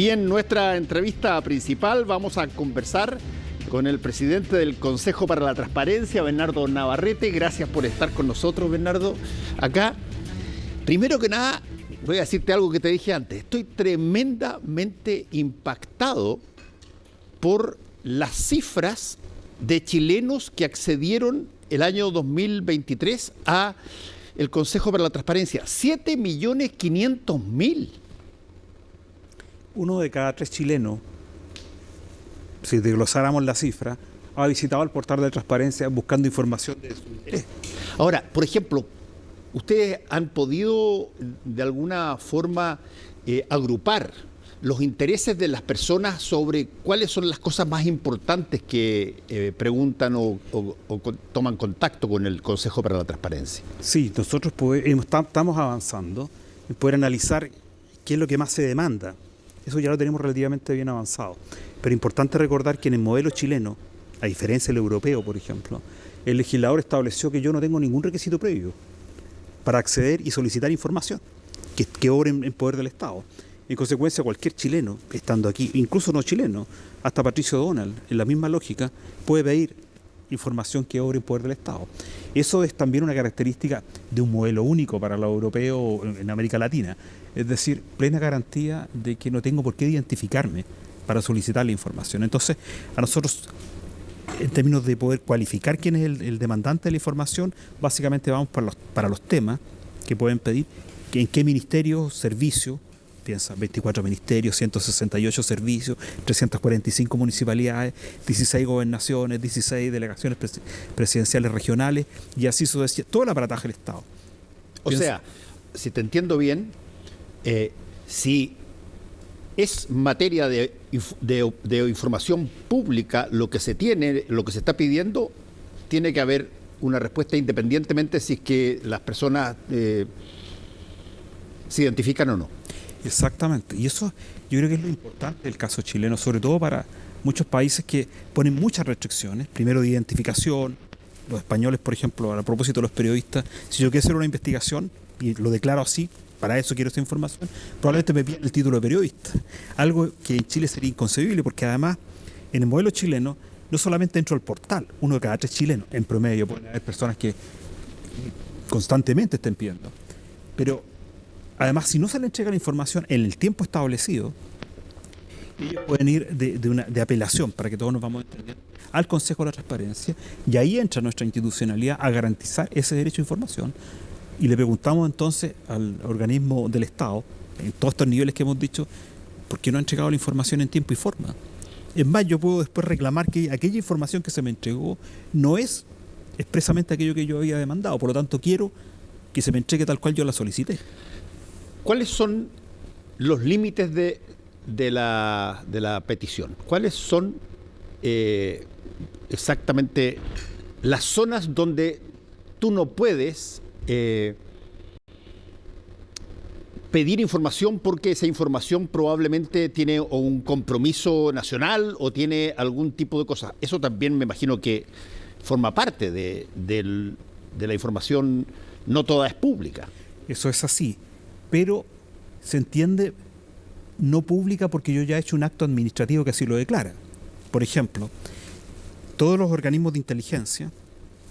Y en nuestra entrevista principal vamos a conversar con el presidente del Consejo para la Transparencia, Bernardo Navarrete. Gracias por estar con nosotros, Bernardo, acá. Primero que nada, voy a decirte algo que te dije antes. Estoy tremendamente impactado por las cifras de chilenos que accedieron el año 2023 a el Consejo para la Transparencia. 7.500.000. 1 de cada 3 chilenos, si desglosáramos la cifra, ha visitado el portal de transparencia buscando información de su interés. Ahora, por ejemplo, ¿ustedes han podido de alguna forma agrupar los intereses de las personas sobre cuáles son las cosas más importantes que preguntan o toman contacto con el Consejo para la Transparencia? Sí, nosotros estamos avanzando en poder analizar qué es lo que más se demanda. Eso ya lo tenemos relativamente bien avanzado. Pero es importante recordar que en el modelo chileno, a diferencia del europeo, por ejemplo, el legislador estableció que yo no tengo ningún requisito previo para acceder y solicitar información que obre en poder del Estado. En consecuencia, cualquier chileno, estando aquí, incluso no chileno, hasta Patricio Donald, en la misma lógica, puede pedir información que obre en poder del Estado. Eso es también una característica de un modelo único para los europeos en América Latina. Es decir, plena garantía de que no tengo por qué identificarme para solicitar la información. Entonces, a nosotros, en términos de poder cualificar quién es el demandante de la información, básicamente vamos para los temas que pueden pedir, en qué ministerio, servicio, piensa, 24 ministerios, 168 servicios, 345 municipalidades, 16 gobernaciones, 16 delegaciones presidenciales regionales, y así sucesivamente, todo el aparataje del Estado. O sea, si te entiendo bien, si es materia de información pública lo que se tiene, lo que se está pidiendo, tiene que haber una respuesta independientemente si es que las personas se identifican o no. Exactamente, y eso yo creo que es lo importante del caso chileno, sobre todo para muchos países que ponen muchas restricciones, primero de identificación. Los españoles, por ejemplo, a propósito de los periodistas, si yo quiero hacer una investigación y lo declaro así, para eso quiero esta información, probablemente me piden el título de periodista, algo que en Chile sería inconcebible, porque además en el modelo chileno no solamente dentro del portal, 1 de cada 3 chilenos, en promedio pueden haber personas que constantemente estén pidiendo, pero además, si no se le entrega la información en el tiempo establecido, ellos pueden ir de apelación, para que todos nos vamos entendiendo, al Consejo de la Transparencia, y ahí entra nuestra institucionalidad a garantizar ese derecho a información, y le preguntamos entonces al organismo del Estado, en todos estos niveles que hemos dicho, ¿por qué no ha entregado la información en tiempo y forma? Es más, yo puedo después reclamar que aquella información que se me entregó no es expresamente aquello que yo había demandado, por lo tanto quiero que se me entregue tal cual yo la solicité. ¿Cuáles son los límites de la petición? ¿Cuáles son exactamente las zonas donde tú no puedes pedir información porque esa información probablemente tiene o un compromiso nacional o tiene algún tipo de cosa? Eso también me imagino que forma parte de la información, no toda es pública. Eso es así. Pero se entiende no pública porque yo ya he hecho un acto administrativo que así lo declara. Por ejemplo, todos los organismos de inteligencia,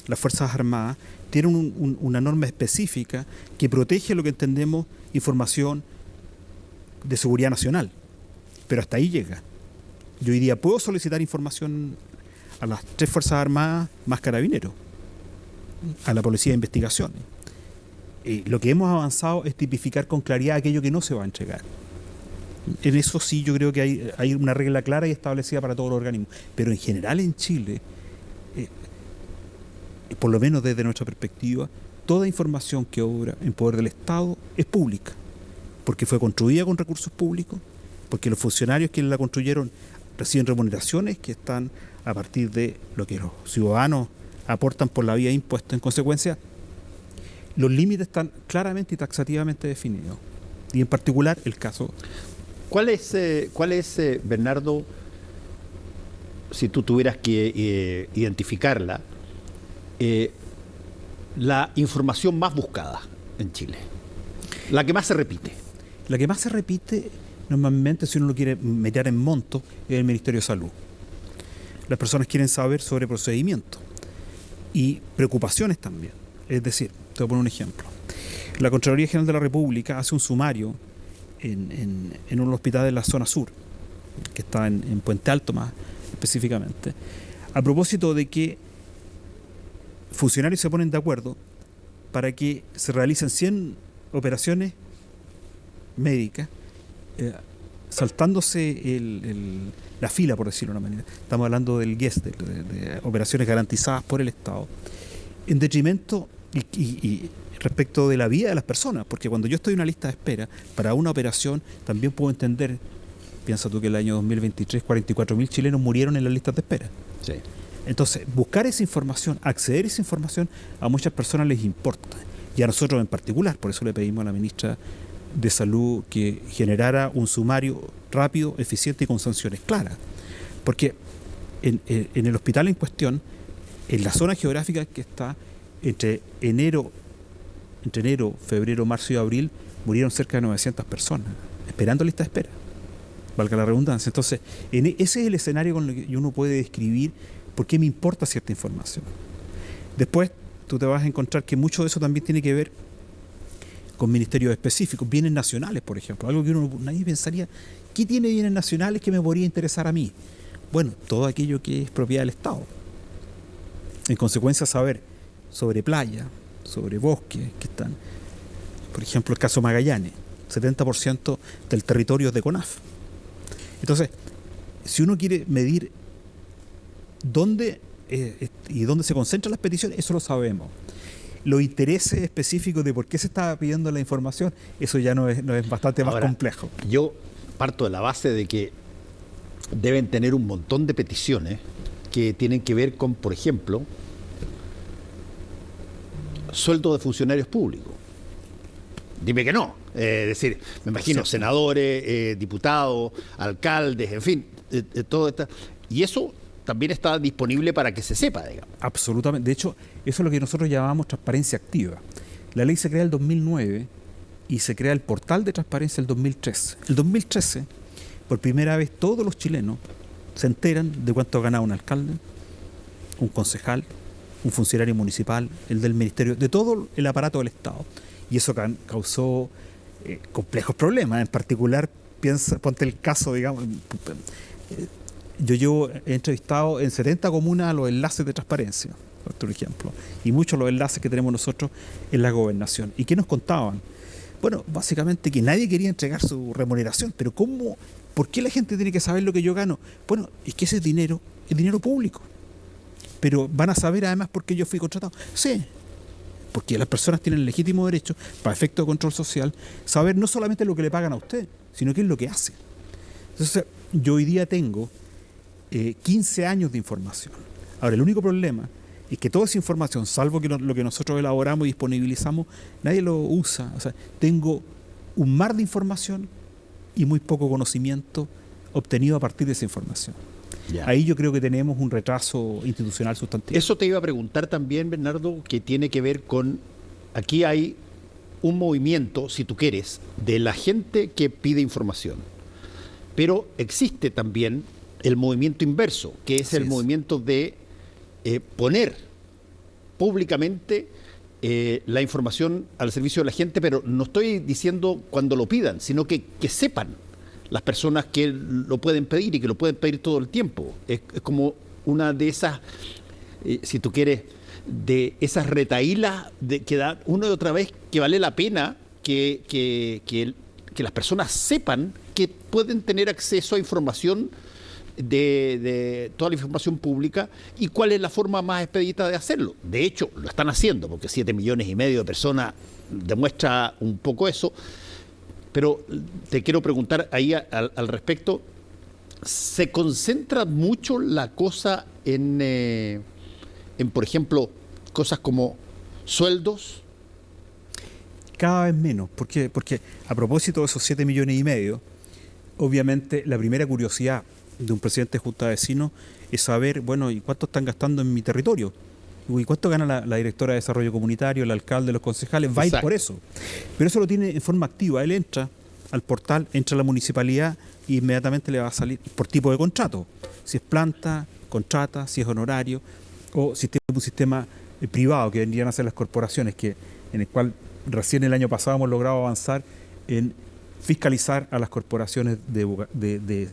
las Fuerzas Armadas, tienen una norma específica que protege lo que entendemos información de seguridad nacional. Pero hasta ahí llega. Yo hoy día puedo solicitar información a las 3 Fuerzas Armadas más Carabineros, a la Policía de Investigación. Lo que hemos avanzado es tipificar con claridad aquello que no se va a entregar. En eso sí yo creo que hay una regla clara y establecida para todos los organismos. Pero en general en Chile, por lo menos desde nuestra perspectiva, toda información que obra en poder del Estado es pública, porque fue construida con recursos públicos, porque los funcionarios que la construyeron reciben remuneraciones que están a partir de lo que los ciudadanos aportan por la vía de impuestos. En consecuencia, los límites están claramente y taxativamente definidos. Y en particular el caso. ¿Cuál es, Bernardo, si tú tuvieras que identificarla, la información más buscada en Chile? La que más se repite. La que más se repite Normalmente, si uno lo quiere meter en monto, es el Ministerio de Salud. Las personas quieren saber sobre procedimientos y preocupaciones también. Es decir, te voy a poner un ejemplo. La Contraloría General de la República hace un sumario en un hospital de la zona sur, que está en Puente Alto más específicamente, a propósito de que funcionarios se ponen de acuerdo para que se realicen 100 operaciones médicas, saltándose la fila, por decirlo de una manera. Estamos hablando del GES, de operaciones garantizadas por el Estado, en detrimento y respecto de la vida de las personas, porque cuando yo estoy en una lista de espera para una operación, también puedo entender, piensa tú que el año 2023 44.000 chilenos murieron en las listas de espera. Sí. Entonces, buscar esa información, acceder a esa información, a muchas personas les importa, y a nosotros en particular. Por eso le pedimos a la ministra de Salud que generara un sumario rápido, eficiente y con sanciones claras, porque en el hospital en cuestión, en la zona geográfica que está entre enero, febrero, marzo y abril, murieron cerca de 900 personas esperando lista de espera, valga la redundancia. Entonces, ese es el escenario con el que uno puede describir por qué me importa cierta información. Después tú te vas a encontrar que mucho de eso también tiene que ver con ministerios específicos, bienes nacionales, por ejemplo, algo que nadie pensaría, ¿qué tiene bienes nacionales que me podría interesar a mí? Bueno, todo aquello que es propiedad del Estado. En consecuencia, saber sobre playa, sobre bosques que están, por ejemplo, el caso Magallanes, 70% del territorio es de CONAF. Entonces, si uno quiere medir dónde y dónde se concentran las peticiones, eso lo sabemos. Los intereses específicos de por qué se está pidiendo la información, eso ya no es bastante más complejo. Yo parto de la base de que deben tener un montón de peticiones que tienen que ver con, por ejemplo, sueldos de funcionarios públicos. Dime que no. Es decir, me imagino senadores, diputados, alcaldes, en fin, todo esto. Y eso también está disponible para que se sepa, digamos. Absolutamente. De hecho, eso es lo que nosotros llamamos transparencia activa. La ley se crea en el 2009 y se crea el portal de transparencia en el 2013. El 2013, por primera vez, todos los chilenos se enteran de cuánto ha ganado un alcalde, un concejal, un funcionario municipal, el del ministerio, de todo el aparato del Estado. Y eso causó complejos problemas. En particular, ponte el caso, digamos, yo he entrevistado en 70 comunas a los enlaces de transparencia, por ejemplo, y muchos los enlaces que tenemos nosotros en la gobernación. ¿Y qué nos contaban? Bueno, básicamente que nadie quería entregar su remuneración, pero ¿cómo? ¿Por qué la gente tiene que saber lo que yo gano? Bueno, es que ese dinero es dinero público. Pero van a saber además por qué yo fui contratado. Sí, porque las personas tienen el legítimo derecho, para efecto de control social, saber no solamente lo que le pagan a usted, sino qué es lo que hace. Entonces, yo hoy día tengo 15 años de información. Ahora, el único problema es que toda esa información, salvo que lo que nosotros elaboramos y disponibilizamos, nadie lo usa. O sea, tengo un mar de información y muy poco conocimiento obtenido a partir de esa información. Ya. Ahí yo creo que tenemos un retraso institucional sustantivo. Eso te iba a preguntar también, Bernardo, que tiene que ver con, aquí hay un movimiento, si tú quieres, de la gente que pide información, pero existe también el movimiento inverso, que es el movimiento de poner públicamente la información al servicio de la gente, pero no estoy diciendo cuando lo pidan, sino que sepan las personas que lo pueden pedir y que lo pueden pedir todo el tiempo. Es como una de esas, si tú quieres, de esas retahílas que da una y otra vez, que vale la pena que las personas sepan que pueden tener acceso a información de toda la información pública y cuál es la forma más expedita de hacerlo. De hecho, lo están haciendo, porque 7,5 millones de personas demuestra un poco eso. Pero te quiero preguntar ahí al respecto, ¿se concentra mucho la cosa en, por ejemplo, cosas como sueldos? Cada vez menos, porque a propósito de esos 7,5 millones, obviamente la primera curiosidad de un presidente de Junta de Vecinos es saber, bueno, ¿y cuánto están gastando en mi territorio? ¿Y cuánto gana la directora de Desarrollo Comunitario, el alcalde, los concejales? Va a ir por eso. Pero eso lo tiene en forma activa. Él entra al portal, entra a la municipalidad y inmediatamente le va a salir por tipo de contrato. Si es planta, contrata, si es honorario, o si tiene un sistema privado que vendrían a ser las corporaciones, en el cual recién el año pasado hemos logrado avanzar en fiscalizar a las corporaciones de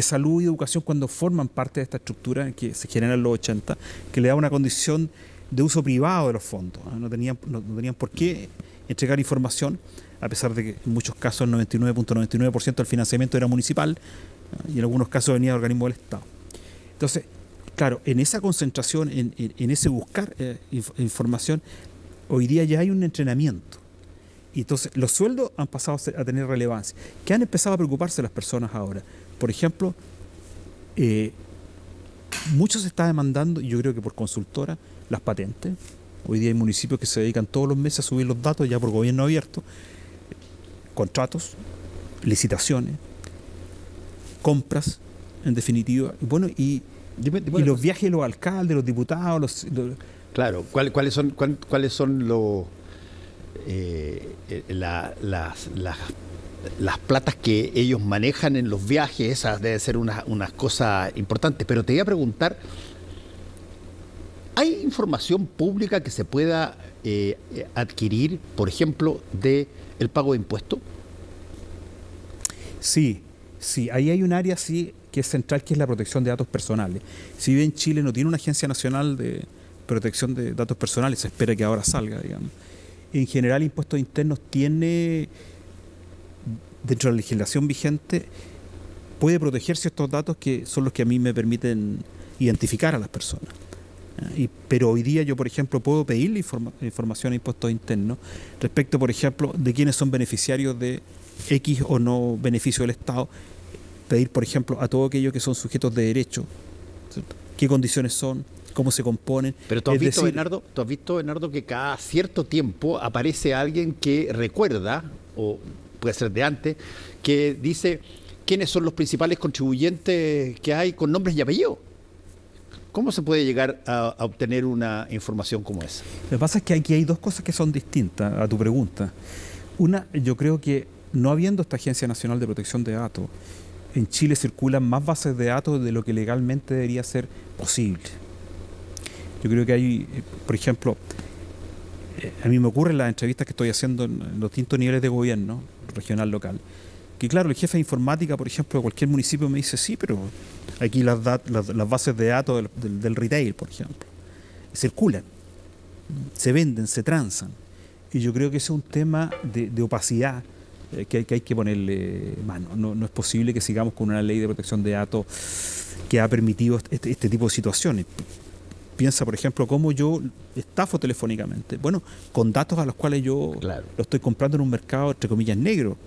salud y educación cuando forman parte de esta estructura que se genera en los 80, que le da una condición de uso privado de los fondos. No tenían por qué entregar información, a pesar de que en muchos casos el 99.99% del financiamiento era municipal y en algunos casos venía de organismos del Estado. Entonces, claro, en esa concentración, en ese buscar información, hoy día ya hay un entrenamiento. Y entonces los sueldos han pasado a tener relevancia. ¿Qué han empezado a preocuparse las personas ahora? Por ejemplo, mucho se está demandando, y yo creo que por consultora, las patentes. Hoy día hay municipios que se dedican todos los meses a subir los datos ya por gobierno abierto. Contratos, licitaciones, compras, en definitiva. Bueno, y los viajes de los alcaldes, los diputados, Claro, ¿cuáles son las platas que ellos manejan en los viajes? Esas deben ser unas cosas importantes. Pero te iba a preguntar, ¿hay información pública que se pueda adquirir, por ejemplo, del pago de impuestos? Sí, ahí hay un área que es central, que es la protección de datos personales. Si bien Chile no tiene una agencia nacional de protección de datos personales, se espera que ahora salga, digamos. En general, Impuestos Internos tiene, dentro de la legislación vigente, puede proteger ciertos datos que son los que a mí me permiten identificar a las personas. Pero hoy día yo, por ejemplo, puedo pedirle información a Impuestos Internos respecto, por ejemplo, de quiénes son beneficiarios de X o no beneficio del Estado. Pedir, por ejemplo, a todos aquellos que son sujetos de derecho, ¿cierto? ¿Qué condiciones son? ¿Cómo se componen? Pero tú has visto, Bernardo, que cada cierto tiempo aparece alguien que recuerda, o puede ser de antes, que dice quiénes son los principales contribuyentes que hay con nombres y apellidos. ¿Cómo se puede llegar a obtener una información como esa? Lo que pasa es que aquí hay dos cosas que son distintas a tu pregunta. Una, yo creo que no habiendo esta Agencia Nacional de Protección de Datos, en Chile circulan más bases de datos de lo que legalmente debería ser posible. Yo creo que hay, por ejemplo, a mí me ocurre en las entrevistas que estoy haciendo en los distintos niveles de gobierno, regional, local, que claro, el jefe de informática, por ejemplo, de cualquier municipio me dice, sí, pero aquí las bases de datos del retail, por ejemplo, circulan, se venden, se transan. Y yo creo que ese es un tema de opacidad que hay que ponerle mano. No es posible que sigamos con una ley de protección de datos que ha permitido este tipo de situaciones. Piensa, por ejemplo, cómo yo estafo telefónicamente. Bueno, con datos a los cuales yo lo estoy comprando en un mercado, entre comillas, negro.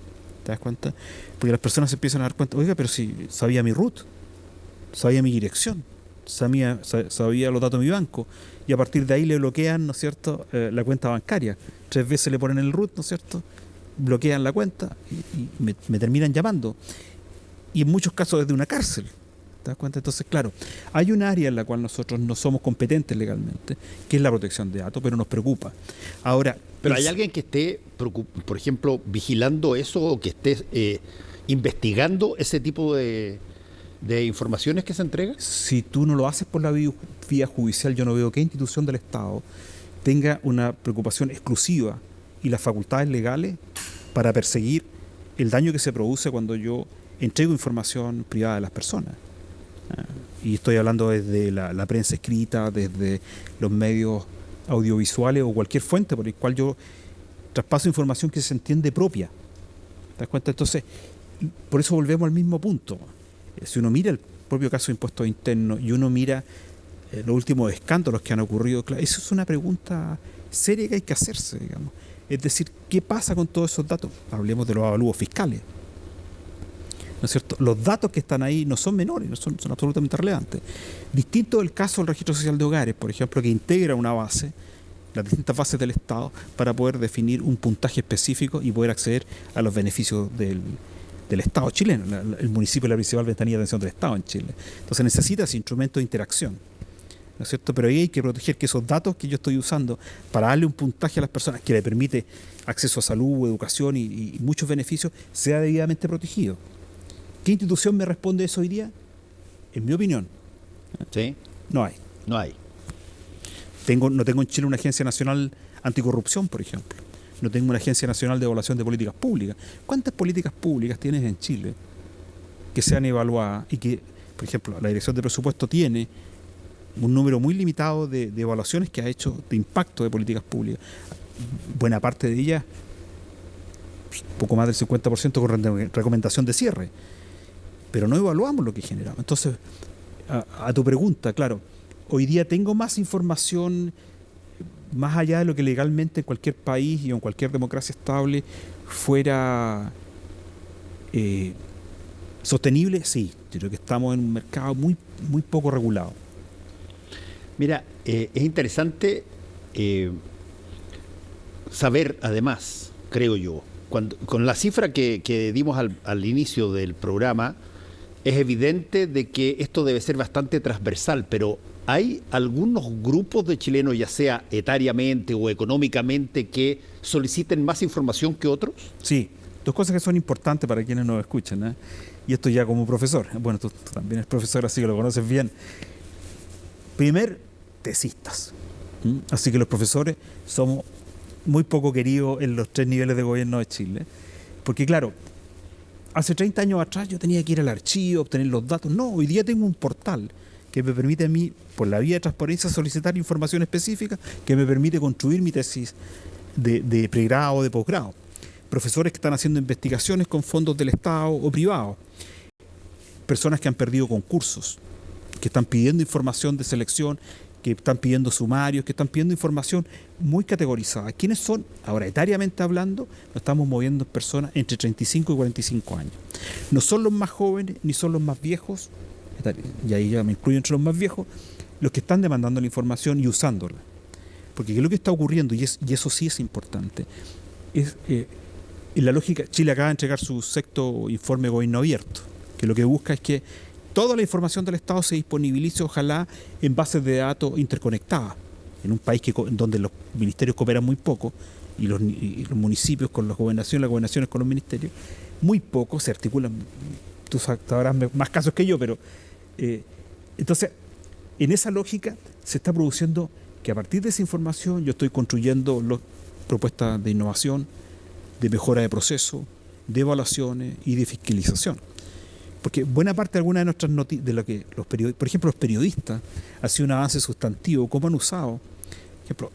¿Te das cuenta? Porque las personas se empiezan a dar cuenta, oiga, pero si sabía mi root, sabía mi dirección, sabía los datos de mi banco, y a partir de ahí le bloquean, ¿no es cierto?, la cuenta bancaria. 3 veces le ponen el root, ¿no es cierto?, bloquean la cuenta y me terminan llamando. Y en muchos casos desde una cárcel. ¿Te das cuenta? Entonces, claro, hay un área en la cual nosotros no somos competentes legalmente, que es la protección de datos, pero nos preocupa. Ahora, ¿pero hay alguien que esté, por ejemplo, vigilando eso o que esté investigando ese tipo de informaciones que se entregan? Si tú no lo haces por la vía judicial, yo no veo qué institución del Estado tenga una preocupación exclusiva y las facultades legales para perseguir el daño que se produce cuando yo entrego información privada de las personas. Y estoy hablando desde la prensa escrita, desde los medios audiovisuales o cualquier fuente por el cual yo traspaso información que se entiende propia. ¿Te das cuenta? Entonces, por eso volvemos al mismo punto. Si uno mira el propio caso de Impuestos Internos y uno mira los últimos escándalos que han ocurrido, claro, eso es una pregunta seria que hay que hacerse, digamos. Es decir, ¿qué pasa con todos esos datos? Hablemos de los avalúos fiscales. ¿No es cierto? Los datos que están ahí no son menores, son absolutamente relevantes. Distinto del caso del Registro Social de Hogares, por ejemplo, que integra una base, las distintas bases del Estado, para poder definir un puntaje específico y poder acceder a los beneficios del Estado chileno. El municipio es la principal ventanilla de atención del Estado en Chile. Entonces necesita ese instrumento de interacción. ¿no es cierto? Pero ahí hay que proteger que esos datos que yo estoy usando para darle un puntaje a las personas que le permite acceso a salud, educación y muchos beneficios, sea debidamente protegido. ¿Qué institución me responde eso hoy día? En mi opinión, ¿sí? No hay. No hay. No tengo en Chile una agencia nacional anticorrupción, por ejemplo. No tengo una agencia nacional de evaluación de políticas públicas. ¿Cuántas políticas públicas tienes en Chile que sean evaluadas y que, por ejemplo, la Dirección de Presupuesto tiene un número muy limitado de evaluaciones que ha hecho de impacto de políticas públicas? Buena parte de ellas, poco más del 50% con recomendación de cierre. Pero no evaluamos lo que generamos. Entonces, a tu pregunta, claro, hoy día tengo más información más allá de lo que legalmente en cualquier país y en cualquier democracia estable fuera sostenible. Sí, yo creo que estamos en un mercado muy, muy poco regulado. Mira, es interesante saber, además, creo yo, con la cifra que dimos al inicio del programa, es evidente de que esto debe ser bastante transversal, pero ¿hay algunos grupos de chilenos, ya sea etariamente o económicamente, que soliciten más información que otros? Sí, dos cosas que son importantes para quienes nos escuchan, ¿eh? Y esto ya como profesor. Bueno, tú también eres profesor, así que lo conoces bien. Primer, tesistas. Así que los profesores somos muy poco queridos en los 3 niveles de gobierno de Chile. Porque claro, hace 30 años atrás yo tenía que ir al archivo, obtener los datos. No, hoy día tengo un portal que me permite a mí, por la vía de transparencia, solicitar información específica que me permite construir mi tesis de pregrado o de posgrado. Profesores que están haciendo investigaciones con fondos del Estado o privados. Personas que han perdido concursos, que están pidiendo información de selección, que están pidiendo sumarios, que están pidiendo información muy categorizada. ¿Quiénes son? Ahora, etariamente hablando, nos estamos moviendo en personas entre 35 y 45 años. No son los más jóvenes, ni son los más viejos, y ahí ya me incluyo entre los más viejos, los que están demandando la información y usándola. Porque ¿qué es lo que está ocurriendo? Y eso sí es importante. Es, en la lógica, Chile acaba de entregar su 6º informe de gobierno abierto, que lo que busca es que toda la información del Estado se disponibilice, ojalá, en bases de datos interconectadas. En un país donde los ministerios cooperan muy poco, y los municipios con las gobernaciones con los ministerios, muy poco se articulan. Tú sabrás más casos que yo, pero entonces, en esa lógica se está produciendo que a partir de esa información yo estoy construyendo propuestas de innovación, de mejora de proceso, de evaluaciones y de fiscalización. Porque buena parte de algunas de nuestras noticias, de lo que por ejemplo, los periodistas, ha sido un avance sustantivo, cómo han usado, por ejemplo,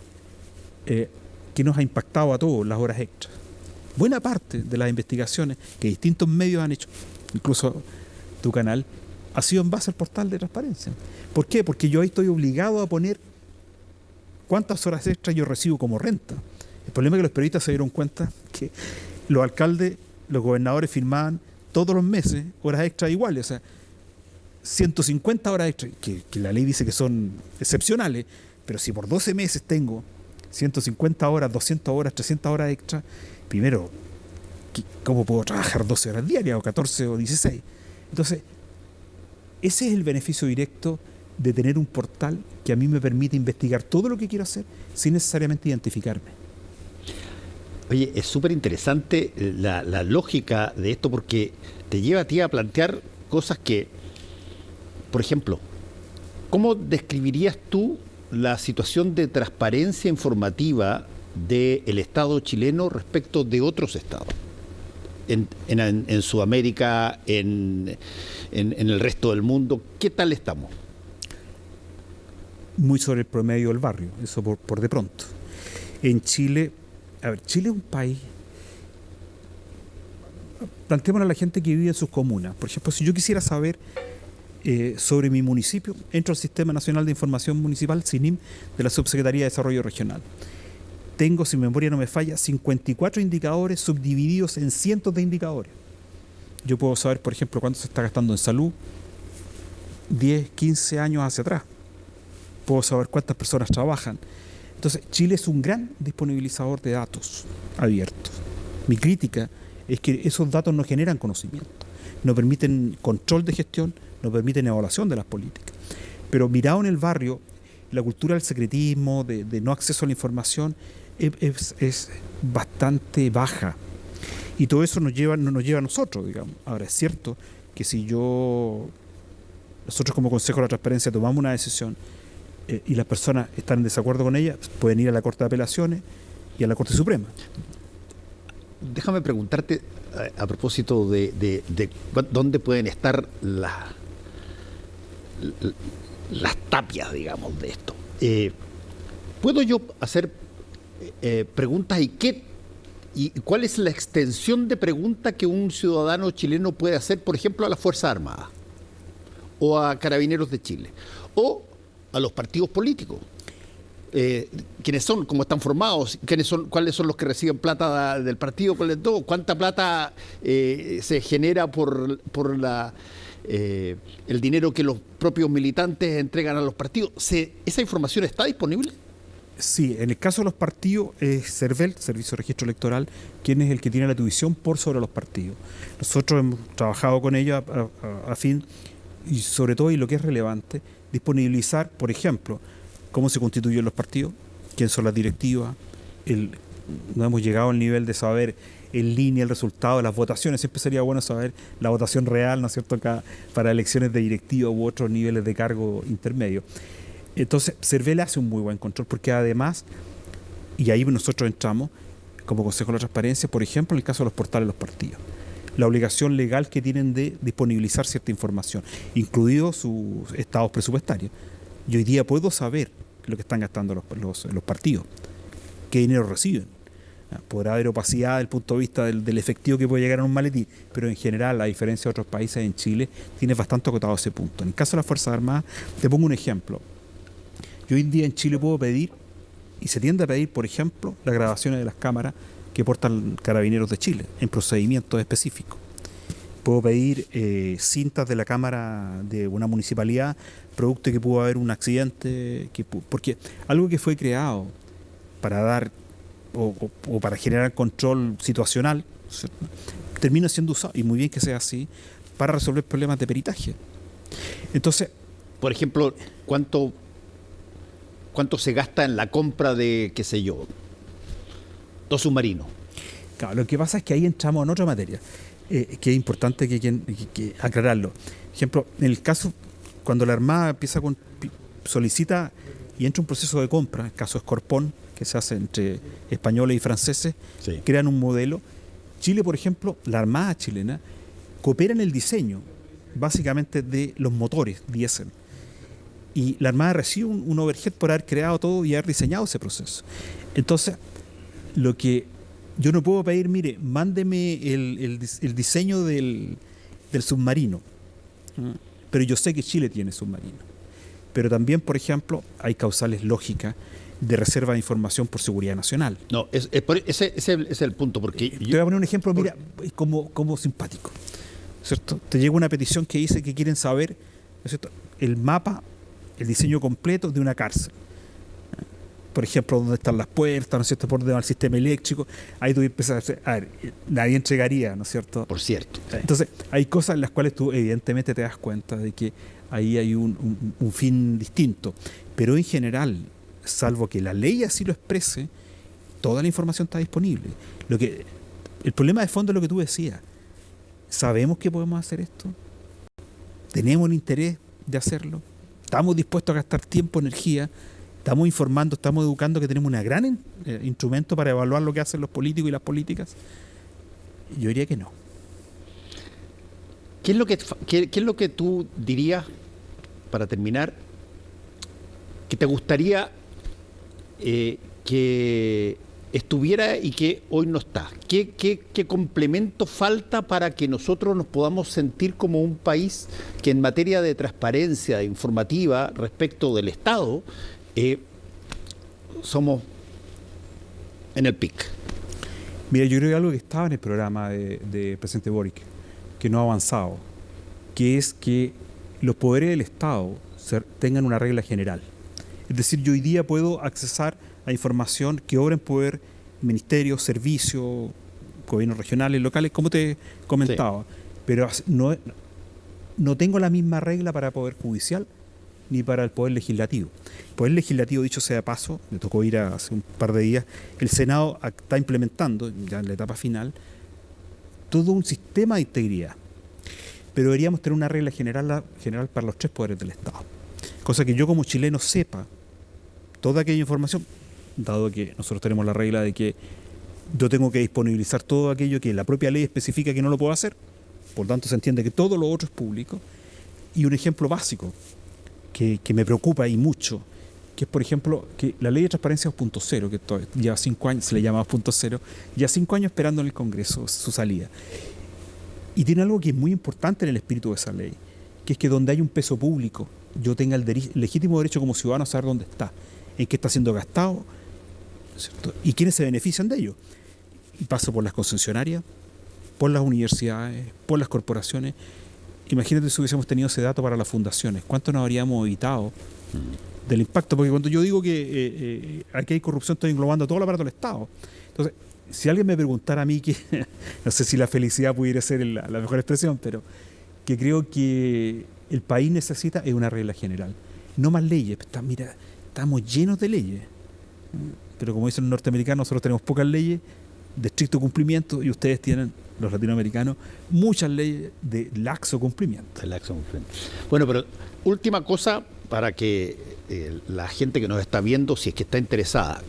que nos ha impactado a todos las horas extras. Buena parte de las investigaciones que distintos medios han hecho, incluso tu canal, ha sido en base al portal de transparencia. ¿Por qué? Porque yo ahí estoy obligado a poner cuántas horas extras yo recibo como renta. El problema es que los periodistas se dieron cuenta que los alcaldes, los gobernadores firmaban todos los meses horas extras iguales, o sea, 150 horas extras, que la ley dice que son excepcionales, pero si por 12 meses tengo 150 horas, 200 horas, 300 horas extras, primero, ¿cómo puedo trabajar 12 horas diarias o 14 o 16? Entonces, ese es el beneficio directo de tener un portal que a mí me permite investigar todo lo que quiero hacer sin necesariamente identificarme. Oye, es súper interesante la lógica de esto, porque te lleva a ti a plantear cosas que, por ejemplo, ¿cómo describirías tú la situación de transparencia informativa del Estado chileno respecto de otros estados? En Sudamérica, en el resto del mundo, ¿qué tal estamos? Muy sobre el promedio del barrio, eso por de pronto. En Chile, Chile es un país, planteémosle a la gente que vive en sus comunas. Por ejemplo, si yo quisiera saber sobre mi municipio, entro al Sistema Nacional de Información Municipal, SINIM, de la Subsecretaría de Desarrollo Regional. Tengo, si mi memoria no me falla, 54 indicadores subdivididos en cientos de indicadores. Yo puedo saber, por ejemplo, cuánto se está gastando en salud 10, 15 años hacia atrás. Puedo saber cuántas personas trabajan. Entonces, Chile es un gran disponibilizador de datos abiertos. Mi crítica es que esos datos no generan conocimiento, no permiten control de gestión, no permiten evaluación de las políticas. Pero mirado en el barrio, la cultura del secretismo, de no acceso a la información, es bastante baja. Y todo eso no nos lleva a nosotros, digamos. Ahora, es cierto que si nosotros como Consejo de la Transparencia tomamos una decisión y las personas están en desacuerdo con ella, pueden ir a la Corte de Apelaciones y a la Corte Suprema. Déjame preguntarte a propósito de dónde pueden estar las tapias, digamos, de esto. ¿Puedo yo hacer preguntas y cuál es la extensión de pregunta que un ciudadano chileno puede hacer, por ejemplo, a las Fuerzas Armadas o a Carabineros de Chile o a los partidos políticos? ¿Quiénes son? ¿Cómo están formados? ¿Cuáles son los que reciben plata del partido? ¿Cuánta plata se genera por el dinero que los propios militantes entregan a los partidos? ¿Esa información está disponible? Sí, en el caso de los partidos es CERVEL, Servicio de Registro Electoral, quien es el que tiene la tuición por sobre los partidos. Nosotros hemos trabajado con ellos a fin, y sobre todo, y lo que es relevante, disponibilizar, por ejemplo, cómo se constituyen los partidos, quién son las directivas, no hemos llegado al nivel de saber en línea el resultado de las votaciones. Siempre sería bueno saber la votación real, ¿no es cierto?, acá, para elecciones de directiva u otros niveles de cargo intermedio. Entonces, CERVEL hace un muy buen control, porque además, y ahí nosotros entramos como Consejo de la Transparencia, por ejemplo, en el caso de los portales de los partidos, la obligación legal que tienen de disponibilizar cierta información, incluidos sus estados presupuestarios. Y hoy día puedo saber lo que están gastando los partidos, qué dinero reciben. Podrá haber opacidad desde el punto de vista del efectivo que puede llegar a un maletín, pero en general, a diferencia de otros países, en Chile tiene bastante acotado ese punto. En el caso de las Fuerzas Armadas, te pongo un ejemplo. Yo hoy en día en Chile puedo pedir, y se tiende a pedir, por ejemplo, las grabaciones de las cámaras que portan Carabineros de Chile en procedimientos específicos. Puedo pedir cintas de la cámara de una municipalidad, producto de que pudo haber un accidente, porque algo que fue creado para dar o para generar control situacional, ¿cierto?, termina siendo usado, y muy bien que sea así, para resolver problemas de peritaje. Entonces, por ejemplo, ¿cuánto se gasta en la compra de, qué sé yo, 2 submarinos? Claro, lo que pasa es que ahí entramos en otra materia, que es importante que aclararlo. Por ejemplo, en el caso, cuando la Armada solicita y entra un proceso de compra, el caso Escorpón, que se hace entre españoles y franceses, sí, crean un modelo. Chile, por ejemplo, la Armada chilena coopera en el diseño, básicamente, de los motores diésel. Y la Armada recibe un overhead por haber creado todo y haber diseñado ese proceso. Entonces, lo que yo no puedo pedir, mire, mándeme el diseño del submarino. Pero yo sé que Chile tiene submarino. Pero también, por ejemplo, hay causales lógicas de reserva de información por seguridad nacional. No, ese es el punto, porque... Te voy a poner un ejemplo, mira, como simpático, ¿cierto? Te llega una petición que dice que quieren saber, ¿no es cierto?, el mapa, el diseño completo de una cárcel. Por ejemplo, dónde están las puertas, ¿no es cierto?, por dónde va el sistema eléctrico. Ahí tú empiezas a ver, nadie entregaría, ¿no es cierto? Por cierto. Entonces, hay cosas en las cuales tú evidentemente te das cuenta de que ahí hay un fin distinto. Pero en general, salvo que la ley así lo exprese, toda la información está disponible. El problema de fondo es lo que tú decías. ¿Sabemos que podemos hacer esto? ¿Tenemos el interés de hacerlo? ¿Estamos dispuestos a gastar tiempo, energía? ¿Estamos informando, estamos educando, que tenemos un gran instrumento para evaluar lo que hacen los políticos y las políticas? Yo diría que no. ¿Qué es lo que tú dirías, para terminar, que te gustaría que estuviera y que hoy no está? ¿Qué complemento falta para que nosotros nos podamos sentir como un país que en materia de transparencia informativa respecto del Estado somos en el pic? Mira, yo creo que algo que estaba en el programa de presidente Boric, que no ha avanzado, que es que los poderes del Estado tengan una regla general. Es decir, yo hoy día puedo accesar a información que obra en poder ministerios, servicios, gobiernos regionales, locales, como te comentaba. Sí. Pero no tengo la misma regla para poder judicial ni para el Poder Legislativo. El Poder Legislativo, dicho sea de paso, me tocó ir hace un par de días, el Senado está implementando, ya en la etapa final, todo un sistema de integridad. Pero deberíamos tener una regla general para los 3 poderes del Estado. Cosa que yo como chileno sepa toda aquella información, dado que nosotros tenemos la regla de que yo tengo que disponibilizar todo aquello que la propia ley especifica que no lo puedo hacer, por tanto se entiende que todo lo otro es público. Y un ejemplo básico que me preocupa y mucho, que es por ejemplo que la ley de transparencia 2.0, que lleva 5 años, se le llama 2.0, ya 5 años esperando en el Congreso su salida. Y tiene algo que es muy importante en el espíritu de esa ley, que es que donde hay un peso público, yo tenga el legítimo derecho como ciudadano a saber dónde está, en qué está siendo gastado, ¿cierto? Y quiénes se benefician de ello. Y paso por las concesionarias, por las universidades, por las corporaciones. Imagínate si hubiésemos tenido ese dato para las fundaciones, ¿cuánto nos habríamos evitado del impacto? Porque cuando yo digo que aquí hay corrupción, estoy englobando todo el aparato del Estado. Entonces, si alguien me preguntara a mí, que no sé si la felicidad pudiera ser la mejor expresión, pero que creo que el país necesita es una regla general, no más leyes. Mira, estamos llenos de leyes, pero como dicen los norteamericanos, nosotros tenemos pocas leyes de estricto cumplimiento y ustedes tienen, los latinoamericanos, muchas leyes de laxo cumplimiento. Bueno, pero última cosa para que la gente que nos está viendo, si es que está interesada,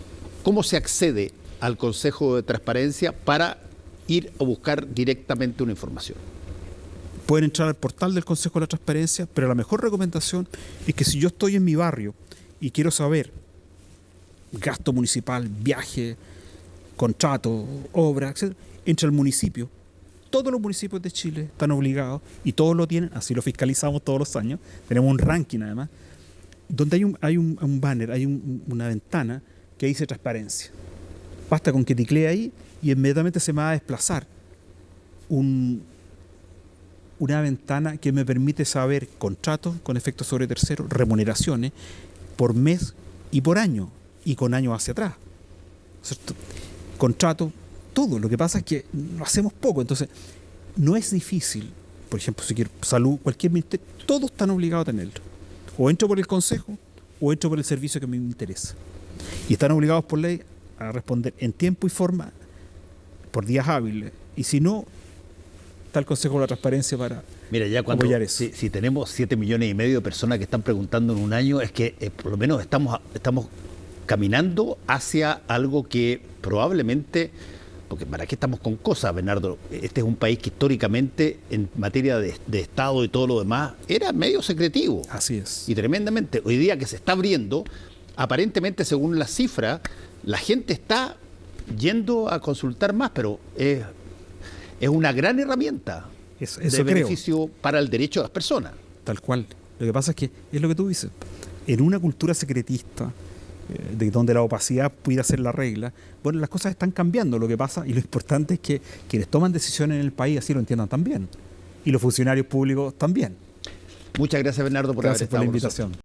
¿cómo se accede al Consejo de Transparencia para ir a buscar directamente una información? Pueden entrar al portal del Consejo de la Transparencia, pero la mejor recomendación es que si yo estoy en mi barrio y quiero saber gasto municipal, viaje, contrato, obra, etc., entre al municipio. Todos los municipios de Chile están obligados, y todos lo tienen, así lo fiscalizamos todos los años, tenemos un ranking además, donde hay un banner, hay una ventana que dice transparencia. Basta con que teclee ahí y inmediatamente se me va a desplazar una ventana que me permite saber contratos con efectos sobre terceros, remuneraciones por mes y por año, y con años hacia atrás, ¿cierto? Contrato, todo. Lo que pasa es que lo hacemos poco, entonces no es difícil. Por ejemplo, si quiero salud, cualquier ministerio, todos están obligados a tenerlo. O entro por el consejo o entro por el servicio que me interesa. Y están obligados por ley a responder en tiempo y forma, por días hábiles. Y si no, está el Consejo de la Transparencia para Mira, ya cuando, apoyar eso. Si tenemos 7,5 millones de personas que están preguntando en un año, es que por lo menos estamos caminando hacia algo que probablemente, porque ¿para qué estamos con cosas, Bernardo? Este es un país que históricamente, en materia de Estado y todo lo demás, era medio secretivo. Así es. Y tremendamente. Hoy día que se está abriendo, aparentemente, según las cifras, la gente está yendo a consultar más, pero es una gran herramienta de beneficio para el derecho de las personas. Tal cual. Lo que pasa es que, es lo que tú dices, en una cultura secretista, de donde la opacidad pudiera ser la regla, bueno, las cosas están cambiando. Lo que pasa, y lo importante es que quienes toman decisiones en el país así lo entiendan también, y los funcionarios públicos también. Muchas gracias, Bernardo, por haber estado la con invitación. nosotros.